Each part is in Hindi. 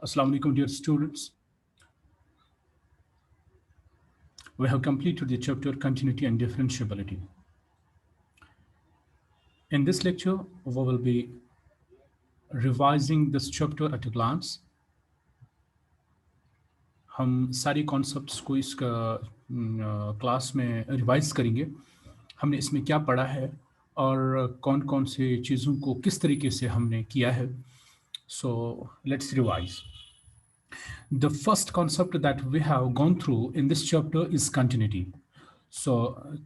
Assalamu alaikum, dear students. We have completed the chapter Continuity and Differentiability. In this lecture, we will be revising this chapter at a glance. हम सारे कॉन्सेप्ट्स को इस क्लास में रिवाइज करेंगे। हमने इसमें क्या पढ़ा है और कौन कौन से चीज़ों को किस तरीके से हमने किया है। So let's revise. The first concept that we have gone through in this chapter is continuity. So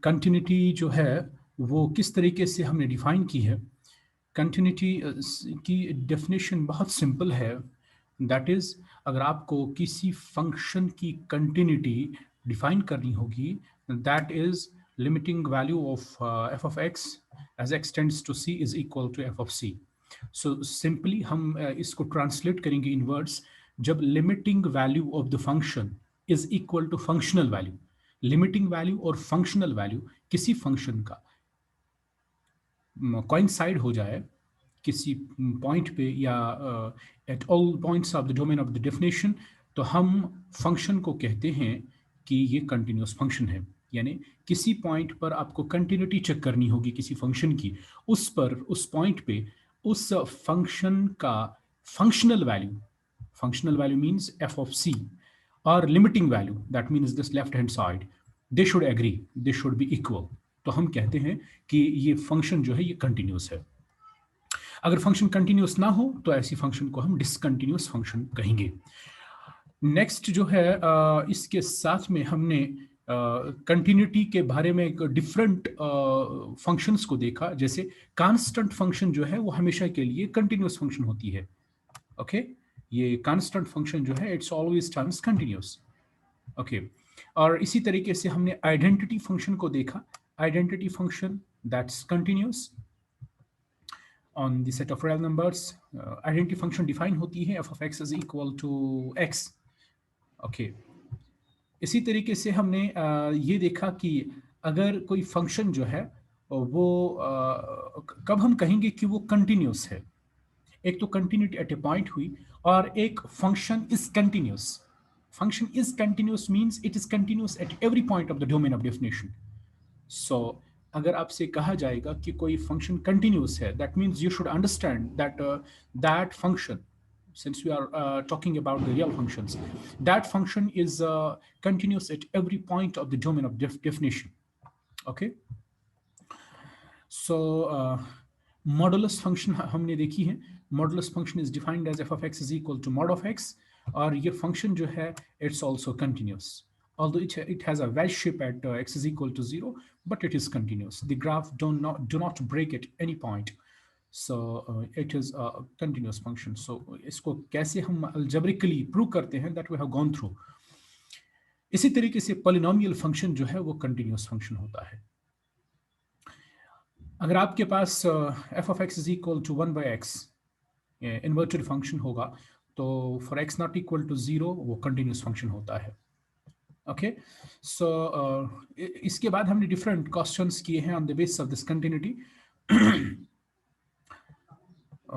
continuity जो है वो किस तरीके से हमने डिफाइन की है। कंटिन्यूटी की डेफिनेशन बहुत सिंपल है, दैट इज़ अगर आपको किसी फंक्शन की कंटिन्यूटी डिफाइन करनी होगी, that is limiting value of f of x as x tends to c is equal to f of c. So simply हम इसको ट्रांसलेट करेंगे इन वर्ड्स. जब limiting value of the function is equal to functional value, limiting value और फंक्शनल वैल्यू किसी फंक्शन का कोइंसाइड हो जाए किसी पॉइंट पे या at all points of the domain of the definition, तो हम फंक्शन को कहते हैं कि ये कंटिन्यूस फंक्शन है. यानी किसी पॉइंट पर आपको कंटिन्यूटी चेक करनी होगी किसी फंक्शन की, उस पर उस पॉइंट पे उस फंक्शन का functional value means F of C और limiting value that means this left hand side, they should agree, they should be equal. तो हम कहते हैं कि ये फंक्शन जो है ये कंटिन्यूस है. अगर फंक्शन कंटिन्यूस ना हो तो ऐसी फंक्शन को हम डिसकंटिन्यूस फंक्शन कहेंगे. नेक्स्ट जो है इसके साथ में हमने कंटिन्यूटी के बारे में डिफरेंट फंक्शंस को देखा. जैसे कांस्टेंट फंक्शन जो है वो हमेशा के लिए कंटिन्यूस फंक्शन होती है. ओके, ये कांस्टेंट फंक्शन जो है it's always terms continuous. Okay, और इसी तरीके से हमने आइडेंटिटी फंक्शन को देखा. Identity function that's continuous on the set of real numbers. Identity function define होती है f of x is equal to x. Okay. इसी तरीके से हमने ये देखा कि अगर कोई फंक्शन जो है वो कब हम कहेंगे कि वो कंटिन्यूस है. एक तो कंटिन्यूटी एट ए पॉइंट हुई और एक function is continuous. Function is continuous means it is continuous at every point of the domain of definition. So अगर आपसे कहा जाएगा कि कोई फंक्शन कंटिन्यूस है, that means you should understand that that function, since we are talking about the real functions, that function is continuous at every point of the domain of definition. Okay, so modulus function हमने देखी है. modulus function is defined as f of x is equal to mod of x, और ये function जो है it's also continuous, although it has a wedge shape at x is equal to 0, but it is continuous. The graph do not break at any point, so it is a continuous function. So इसको कैसे हम algebraically prove करते हैं, that we have gone through. इसी तरीके से polynomial function जो है वो continuous function होता है. अगर आपके पास f of x is equal to 1 by x inverted function होगा, तो for x not equal to 0 वो continuous function होता है. ओके, सो इसके बाद हमने डिफरेंट क्वेश्चंस किए हैं on the basis of this continuity.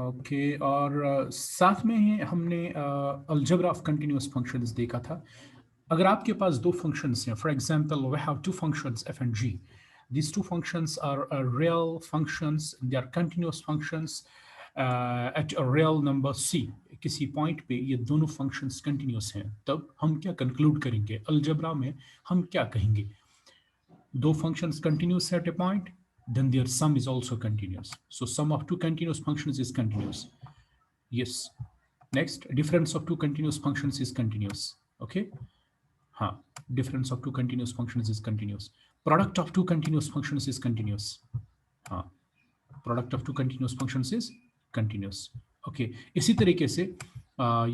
Okay, और साथ में ही हमने अलजेब्रा ऑफ कंटिन्यूअस फंक्शंस देखा था. अगर आपके पास दो फंक्शंस हैं, for example we have two functions f and g. These two functions are real functions, they are continuous functions at a real number c. किसी पॉइंट पे ये दोनों फंक्शंस कंटिन्यूस हैं, तब हम क्या कंक्लूड करेंगे अलजेब्रा में, हम क्या कहेंगे? दो functions continuous at a point, then their sum is also continuous. So sum of two continuous functions is continuous. Yes. Next, difference of two continuous functions is continuous. Okay. हाँ, difference of two continuous functions is continuous. Product of two continuous functions is continuous. हाँ, product of two continuous functions is continuous. Okay. इसी तरीके से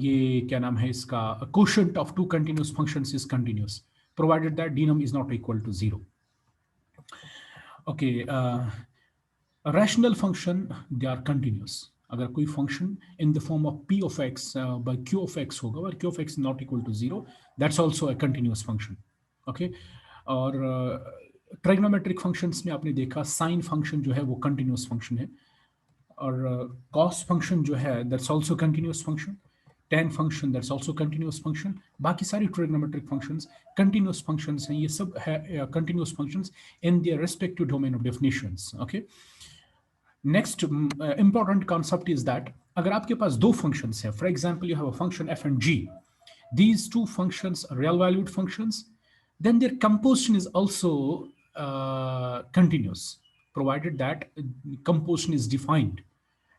ये क्या नाम है इसका, quotient of two continuous functions is continuous, provided that denom is not equal to 0. Okay. Rational function, they are continuous. अगर कोई function in the form of p of x by q of x होगा और q of x not equal to 0, that's also a continuous function. Okay. और ट्रिग्नोमेट्रिक फंक्शंस में आपने देखा साइन फंक्शन जो है वो कंटिन्यूस फंक्शन है, और कॉस फंक्शन जो है that's also continuous function. tan function, that's also continuous function. बाकी सारी trigonometric functions continuous functions हैं, ये सब है continuous functions in their respective domain of definitions. Okay. Next important concept is that अगर आपके पास दो functions हैं, for example you have a function f and g, these two functions are real valued functions, then their composition is also continuous, provided that composition is defined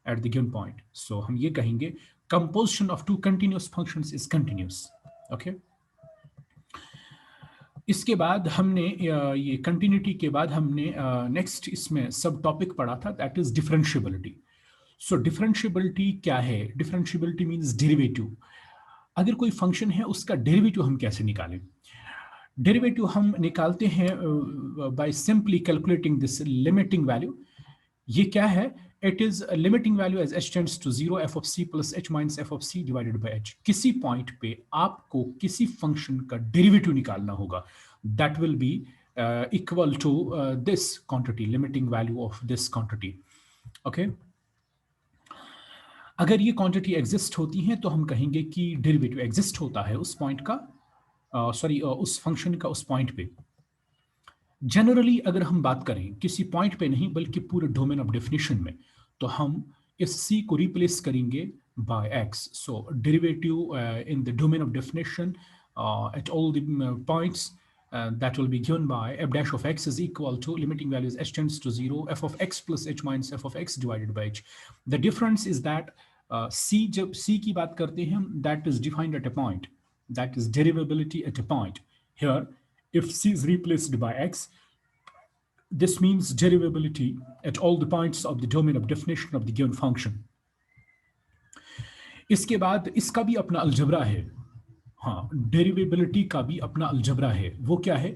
at the given point. So हम ये कहेंगे composition of two continuous functions is continuous. Okay. इसके बाद हमने ये कंटिन्यूटी के बाद हमने नेक्स्ट इसमें सब टॉपिक पढ़ा था, that is differentiability. So differentiability क्या है? Differentiability means derivative. अगर कोई फंक्शन है उसका डेरिवेटिव हम कैसे निकालें? डेरिवेटिव हम निकालते हैं by simply calculating this limiting value. ये क्या है? It is a limiting value as h tends to 0 f of c plus h minus f of c divided by h. किसी पॉइंट पे आपको किसी फंक्शन का डेरिवेटिव निकालना होगा. That will be equal to this quantity, limiting value of this quantity. Okay. अगर ये क्वांटिटी एग्जिस्ट होती है तो हम कहेंगे कि डेरिवेटिव एग्जिस्ट होता है उस पॉइंट का, उस फंक्शन का उस पॉइंट पे. जनरली अगर हम बात करें किसी पॉइंट पे नहीं बल्कि पूरे डोमेन ऑफ डेफिनेशन में, तो हम इस c को रिप्लेस करेंगे by x. So derivative in the domain of definition at all the points that will be given by f dash of x is equal to limiting values h tends to 0 f of x plus h minus f of x divided by h. The difference is that c जब c की बात करते हैं that is defined at a point, that is derivability at a point. Here if c is replaced by x, this means derivability at all the points of the domain of definition of the given function. इसके बाद इसका भी अपना अलजबरा है. हाँ, डेरिवेबिलिटी का भी अपना अलजबरा है. वो क्या है?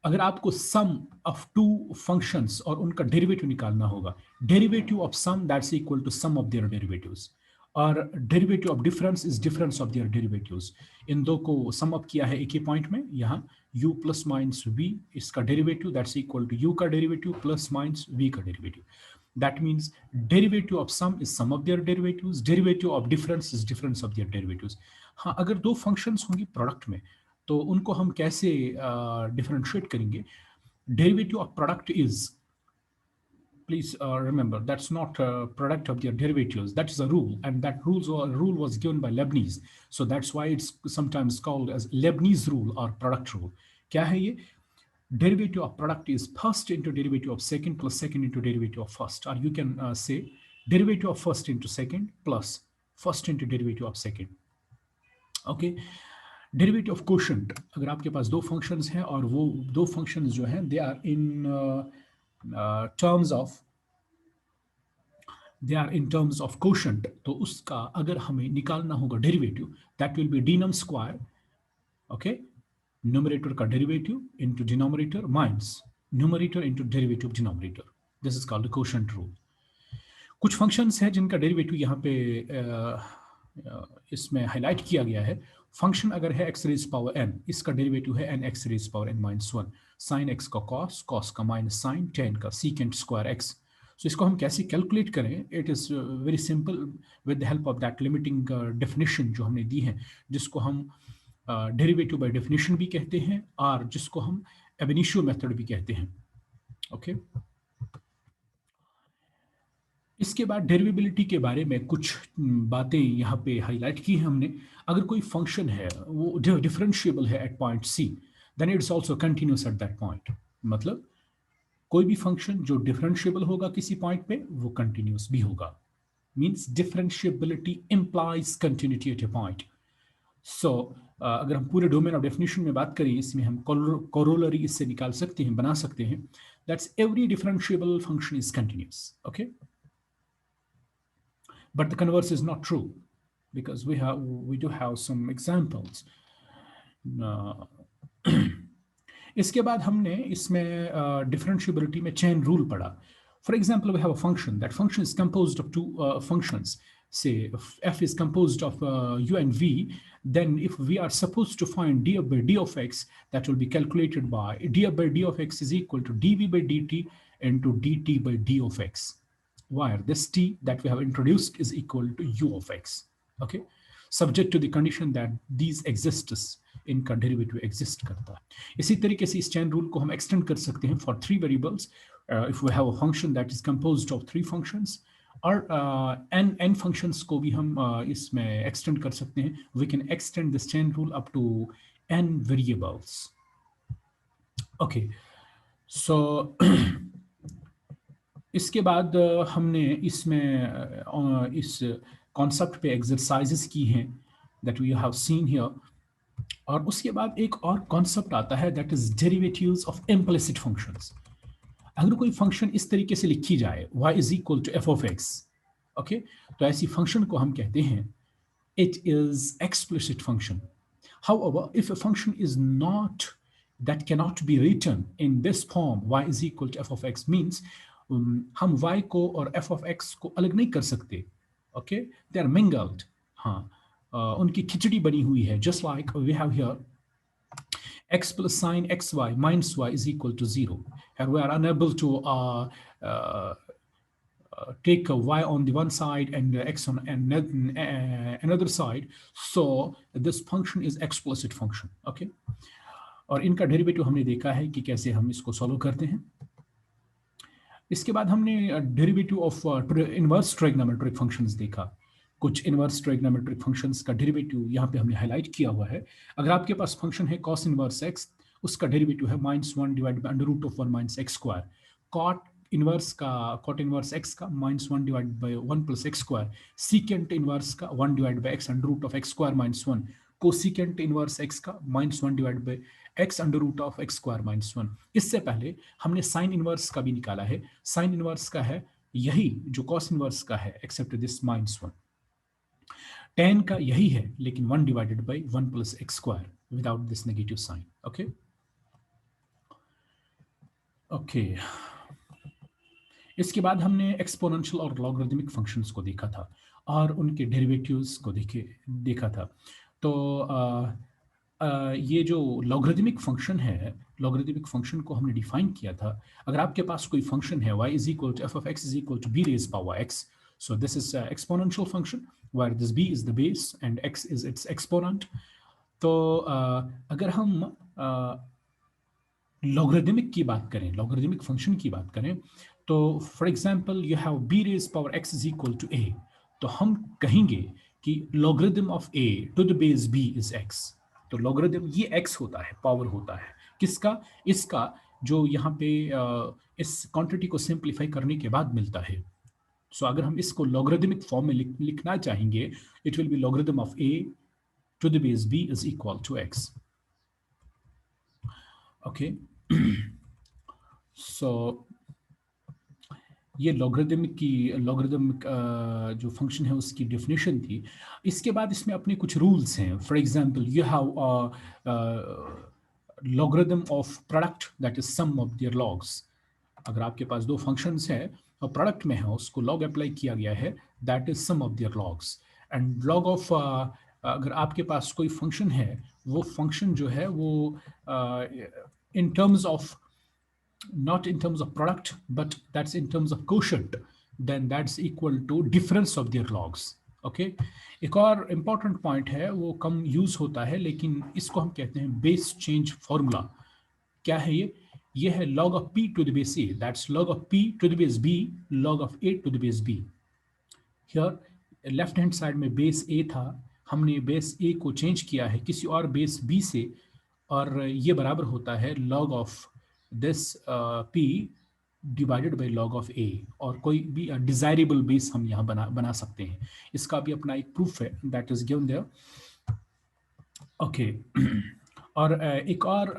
अगर आपको सम ऑफ टू फंक्शंस और उनका डेरिवेटिव निकालना होगा, derivative of sum that's equal to sum of their derivatives, और derivative of difference is difference of their derivatives. इन दो को सम अप किया है एक ही पॉइंट में. यहाँ u प्लस माइनस v इसका derivative that's equal to u का डेरिवेटिव प्लस माइनस v का derivative. That means derivative of sum is sum of their derivatives, derivative of difference is difference of their derivatives. हाँ, अगर दो फंक्शंस होंगी प्रोडक्ट में तो उनको हम कैसे डिफरेंशिएट करेंगे? Derivative of product is, please remember, that's not a product of their derivatives. That is a rule, and that rule was given by Leibniz. So that's why it's sometimes called as Leibniz rule or product rule. क्या है ये? Derivative of product is first into derivative of second plus second into derivative of first, or you can say derivative of first into second plus first into derivative of second. Okay. Derivative of quotient, अगर आपके पास दो functions हैं और वो दो functions जो हैं they are in terms of quotient, तो उसका अगर हमें निकालना होगा derivative, that will be d-num square. Okay. Numerator का derivative into denominator minus numerator into derivative of denominator. This is called the quotient rule. कुछ फंक्शंस हैं जिनका डेरिवेटिव यहाँ पे इसमें हाईलाइट किया गया है. फंक्शन अगर है x रेज पावर n, इसका डेरिवेटिव है n x raise power n minus 1, sine x का cos, cos का माइनस साइन, tan का secant स्क्वायर x. सो इसको हम कैसे कैलकुलेट करें? It is very simple with the help of that limiting definition जो हमने दी है, जिसको हम डेरिवेटिव बाय डेफिनेशन भी कहते हैं और जिसको हम एब इनिशियो मेथड भी कहते हैं. ओके. इसके बाद डेरिवेबिलिटी के बारे में कुछ बातें यहाँ पे हाईलाइट की हैं हमने. अगर कोई फंक्शन है वो डिफरेंशिएबल है at point c, then it's also continuous at that point. मतलब कोई भी फंक्शन जो डिफरेंशिएबल होगा किसी पॉइंट पे वो कंटिन्यूस भी होगा. Means differentiability implies continuity at a point. So अगर हम पूरे डोमेन ऑफ डेफिनेशन में बात करें, इसमें हम कोरोलरी इससे निकाल सकते हैं, बना सकते हैं, that's every differentiable function is continuous. Okay. But the converse is not true because we do have some examples. इसके बाद हमने इसमें differentiability में chain rule पढ़ा. For example, we have a function. That function is composed of two functions. Say f is composed of u and v. Then if we are supposed to find d by d of x, that will be calculated by d by d of x is equal to dv by dt into dt by d of x. Where this t that we have introduced is equal to u of x. Okay. Subject to the condition that these exists, इनका डेरिवेटिव एग्जिस्ट करता है। इसी तरीके से इस चेन रूल को हम एक्सटेंड कर सकते हैं for 3 variables. If we have a function that is composed of 3 functions, और n फंक्शंस को भी हम इसमें एक्सटेंड कर सकते हैं। We can extend this chain rule up to n variables. Okay, so इसके बाद हमने इसमें इस कॉन्सेप्ट पे एक्सरसाइजेस की हैं that we have seen here. और उसके बाद एक और कॉन्सेप्ट आता है that is derivatives of implicit functions. अगर कोई फंक्शन इस तरीके से लिखी जाए y is equal to f of x, okay, तो ऐसी फंक्शन को हम कहते हैं it is explicit function. However, if a function is not, that cannot be written in this form, y is equal to f of x, means हम y को और f of x को अलग नहीं कर सकते, okay, they are mingled, हाँ, उनकी खिचड़ी बनी हुई है, just like we have here x plus sine xy minus y is equal to 0, and we are unable to uh, take a y on the one side and x on another side, so this function is explicit function, okay। और इनका डेरिवेटिव हमने देखा है कि कैसे हम इसको सॉल्व करते हैं। इसके बाद हमने derivative of inverse trigonometric functions देखा। कुछ इनवर्स ट्राइगोनोमेट्रिक फंक्शंस का डेरिवेटिव यहाँ पे हमने हाईलाइट किया हुआ है। अगर आपके पास फंक्शन है cos इनवर्स x, उसका डेरिवेटिव है -1 divide by under root of 1 minus x square. cot inverse x का -1 divide by 1 plus x square. Secant inverse का 1 divide by x under root of x square minus 1। Cosecant inverse x का -1 divide by x under root of x square minus 1। इससे पहले हमने साइन इनवर्स का भी निकाला है। साइन इनवर्स का है यही जो कॉस इनवर्स का है, एक्सेप्ट दिस -1। tan का यही है, लेकिन 1 divided by 1 plus x square without this negative sign, okay. Okay, इसके बाद हमने एक्सपोनेंशियल और लॉगरिथमिक फंक्शंस को देखा था और उनके डेरिवेटिव्स को देखा था। तो ये जो लॉगरिथमिक फंक्शन है, लॉगरिथमिक फंक्शन को हमने डिफाइन किया था। अगर आपके पास कोई फंक्शन है y is equal to f of x is equal to b raise power x, so this is exponential function where this b is the base and x is its exponent। तो अगर हम लॉगरिथमिक की बात करें, लॉगरिथमिक फंक्शन की बात करें, तो for example you have b raise power x is equal to a, तो हम कहेंगे कि logarithm of a to the base b is x। तो लॉगरिथम ये x होता है, पावर होता है किसका, इसका, जो यहाँ पे इस क्वांटिटी को सिंप्लीफाई करने के बाद मिलता है। सो अगर हम इसको लॉगरिथमिक फॉर्म में लिखना चाहेंगे, it will be logarithm of a to the base b is equal to x, okay. So ये लॉगरिथमिक जो फंक्शन है उसकी डेफिनेशन थी। इसके बाद इसमें अपने कुछ रूल्स हैं। For example you have logarithm of product that is sum of their logs. अगर आपके पास दो फंक्शंस हैं और प्रोडक्ट में है, उसको लॉग अप्लाई किया गया है, that is sum of their logs. And log of अगर आपके पास कोई फंक्शन है, वो फंक्शन जो है वो in terms of, not in terms of product, but that's in terms of quotient, then that's equal to difference of their logs, okay। एक और important point है, वो कम यूज होता है, लेकिन इसको हम कहते हैं बेस चेंज फॉर्मूला। क्या है ये है log of p to the base a, that's log of p to the base b log of a to the base b। here left hand side में बेस a था, हमने बेस a को चेंज किया है किसी और बेस b से, और ये बराबर होता है log of this p divided by log of a। और कोई भी डिजायरेबल बेस हम यहाँ बना सकते हैं। इसका भी अपना एक प्रूफ है that is given there, okay. और एक और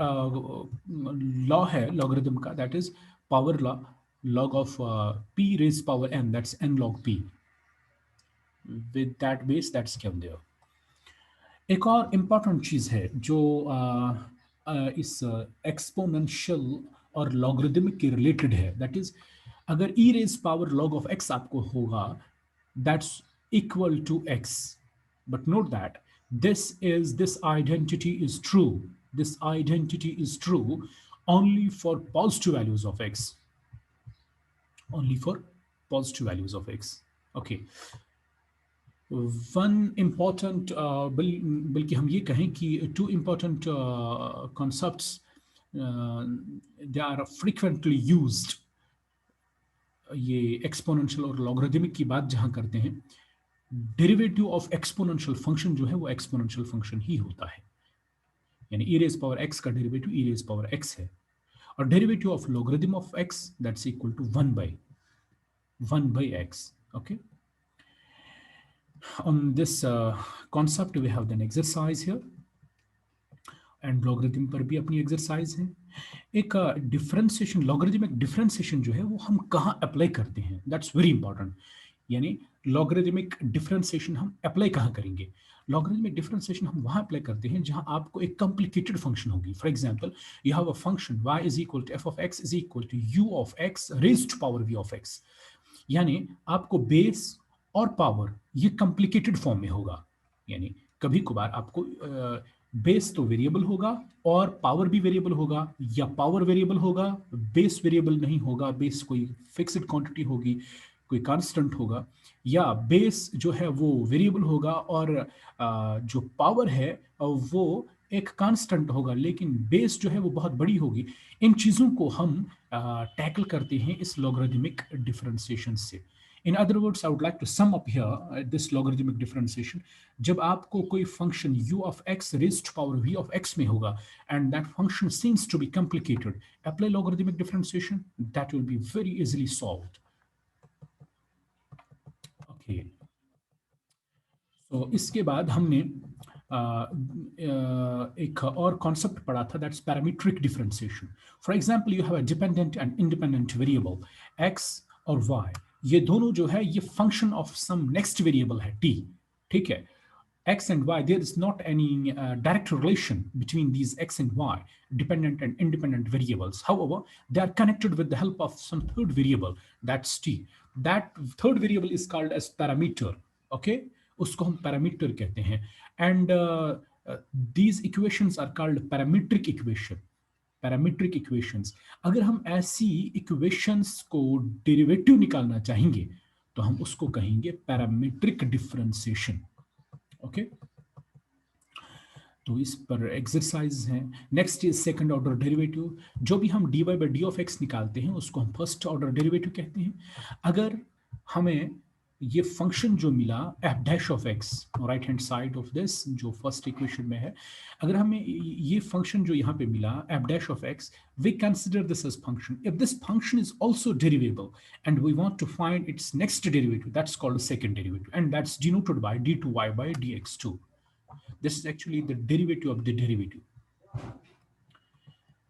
लॉ है लॉगरिथम का, that is power law, log of p raise power n, that's n log p with that base that's given there। एक और इम्पॉर्टेंट चीज़ है जो इस एक्सपोनेंशियल और लॉगरिथमिक के रिलेटेड है, दैट इज अगर e raise power log of x आपको होगा, that's equal to x, but note that this identity is true, this identity is true only for positive values of x, only for positive values of x, okay। One important बल्कि हम ये कहें कि two important concepts they are frequently used, ये एक्सपोनेंशियल और लॉगरिदमिक की बात जहां करते हैं, डेरिवेटिव ऑफ एक्सपोनेंशियल फंक्शन जो है वो एक्सपोनेंशियल फंक्शन ही होता है, यानी ई रेज पावर एक्स का derivative e raise power x है, और derivative of logarithm of x that's equal to 1 by x. Okay, on this concept we have an exercise here, and logarithm पर भी अपनी एक्सरसाइज है। एक डिफरेंशिएशन, लॉगरिथमिक डिफरेंशिएशन जो है वो हम कहाँ अप्लाई करते हैं, दैट्स वेरी इंपॉर्टेंट। यानी लॉगरिथमिक डिफरेंशिएशन हम अप्लाई कहाँ करेंगे? लॉगरिथमिक डिफरेंशिएशन हम वहाँ अप्लाई करते हैं जहाँ आपको एक कॉम्प्लिकेटेड फंक्शन होगी। For example, you have a function y is equal to f of x is equal to u of x raised to power v of x, यानी आपको बेस और पावर ये कॉम्प्लिकेटेड फॉर्म में होगा। यानी कभी कभार आपको बेस तो वेरिएबल होगा और पावर भी वेरिएबल होगा, या पावर वेरिएबल होगा बेस वेरिएबल नहीं होगा, बेस कोई फिक्स्ड क्वांटिटी होगी, कोई कांस्टेंट होगा, या बेस जो है वो वेरिएबल होगा और जो पावर है वो एक कांस्टेंट होगा, लेकिन बेस जो है वो बहुत बड़ी होगी। इन चीज़ों को हम टैकल करते हैं इस लॉगरिथमिक डिफरेंशिएशन से। In other words, I would like to sum up here this logarithmic differentiation. जब आपको कोई function u of x raised to power v of x में होगा and that function seems to be complicated, apply logarithmic differentiation, that will be very easily solved. Okay. So इसके बाद हमने एक और concept पढ़ा था, that's parametric differentiation. For example, you have a dependent and independent variable x और y. ये दोनों जो है ये function of some next variable है t, ठीक है। x and y, there is not any direct relation between these x and y, dependent and independent variables. However, they are connected with the help of some third variable, that's t. That third variable is called as parameter. Okay, उसको हम parameter कहते हैं, and these equations are called parametric equation. Parametric equations. अगर हम ऐसी इक्वेशंस को डेरिवेटिव निकालना चाहेंगे तो हम उसको कहेंगे पैरामीट्रिक डिफरेंशिएशन। ओके, तो इस पर एक्सरसाइज है। Next is second order derivative. जो भी हम dy by D of x निकालते हैं उसको हम फर्स्ट ऑर्डर डेरिवेटिव कहते हैं। अगर हमें ये फंक्शन जो मिला F dash of x, right hand side of this जो फर्स्ट इक्वेशन में है, अगर हमें ये फंक्शन जो यहाँ पे मिला F dash of X, we consider this as function. If this function is also derivable and we want to find its next derivative, that's called second derivative, and that's denoted by d2y by dx2. This is actually the derivative of the derivative.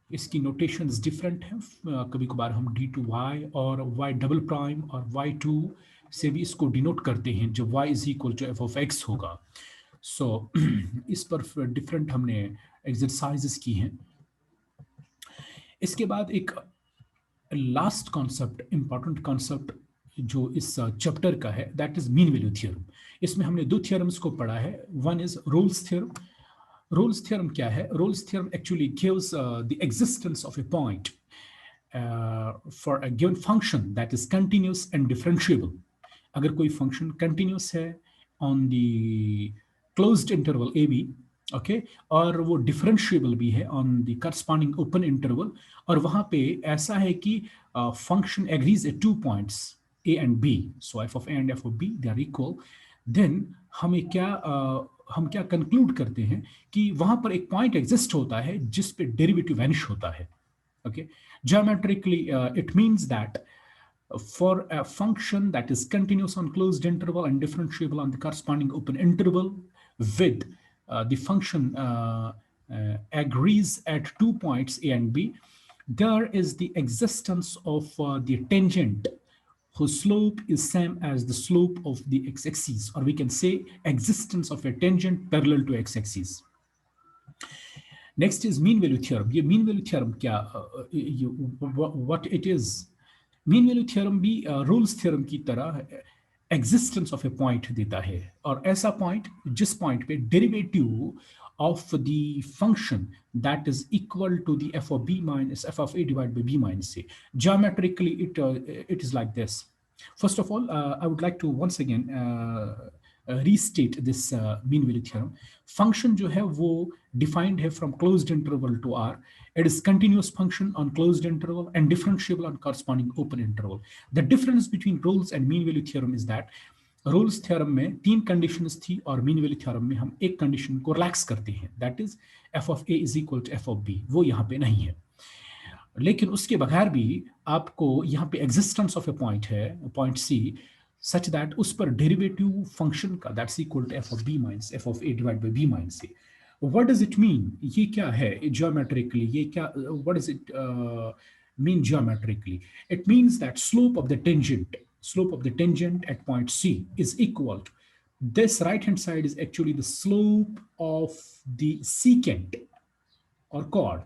इसकी नोटेशंस डिफरेंट है, कभी कभार हम d2y और y डबल प्राइम और y2 से भी इसको डिनोट करते हैं जब y is equal to f of x होगा। सो इस पर डिफरेंट हमने एक्सरसाइजेस की हैं। इसके बाद एक लास्ट कॉन्सेप्ट, इंपॉर्टेंट कॉन्सेप्ट जो इस चैप्टर का है, that is mean value theorem. इसमें हमने दो थ्योरम्स को पढ़ा है। One is Rolle's theorem. Rolle's theorem क्या है? Rolle's theorem actually gives the existence of a point for a given function that is continuous and differentiable. अगर कोई फंक्शन कंटिन्यूस है on the closed interval a b, okay, और वो डिफरेंशिएबल भी है on the corresponding open interval, और वहां पे ऐसा है कि function agrees at 2 points a and b, so f of a and f of b they are equal, then हम क्या कंक्लूड करते हैं कि वहां पर एक पॉइंट एग्जिस्ट होता है जिस पे डेरिवेटिव वैनिश होता है। Okay, geometrically it means that for a function that is continuous on closed interval and differentiable on the corresponding open interval with the function agrees at 2 points A and B, there is the existence of the tangent whose slope is same as the slope of the x-axis, or we can say existence of a tangent parallel to x-axis. Next is mean value theorem. ये mean value theorem क्या, what it is? Mean value theorem भी रोल्स थ्योरम की तरह एग्जिस्टेंस ऑफ ए पॉइंट देता है, और ऐसा पॉइंट जिस पॉइंट पे derivative of the function that is equal to the f of b minus f of a divide by b minus a. Geometrically it is like this. First of all, I would like to once again restate this mean value theorem. Function जो है वो डिफाइंड है from closed interval to R. It is continuous function on closed interval and differentiable on corresponding open interval. The difference between Rolle's and mean value theorem is that Rolle's theorem में 3 कंडीशंस थी और मीन वैल्यू थ्योरम में हम एक कंडीशन को रिलैक्स करते हैं, that is f of a is equal to f of b. वो यहाँ पे नहीं है. लेकिन उसके बगैर भी आपको यहाँ पे एग्जिस्टेंस ऑफ ए पॉइंट है, पॉइंट सी, सच दैट उस पर डेरिवेटिव फंक्शन का that's equal to f of b minus f of a divide by b minus a. What does it mean? ये क्या है ज्योमेट्रिकली? ये क्या, what does it mean geometrically? It means that slope of the tangent at point C is equal to this right hand side is actually the slope of the secant or chord.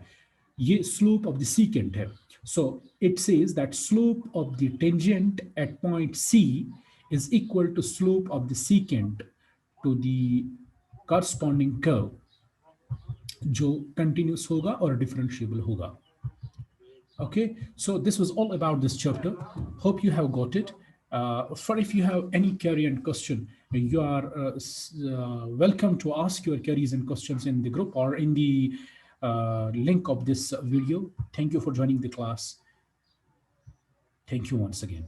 ये slope of the secant है. So it says that slope of the tangent at point C is equal to slope of the secant to the corresponding curve जो continuous होगा और differentiable होगा. Okay, so this was all about this chapter. Hope you have got it. For if you have any query and question, you are welcome to ask your queries and questions in the group or in the link of this video. Thank you for joining the class. Thank you once again.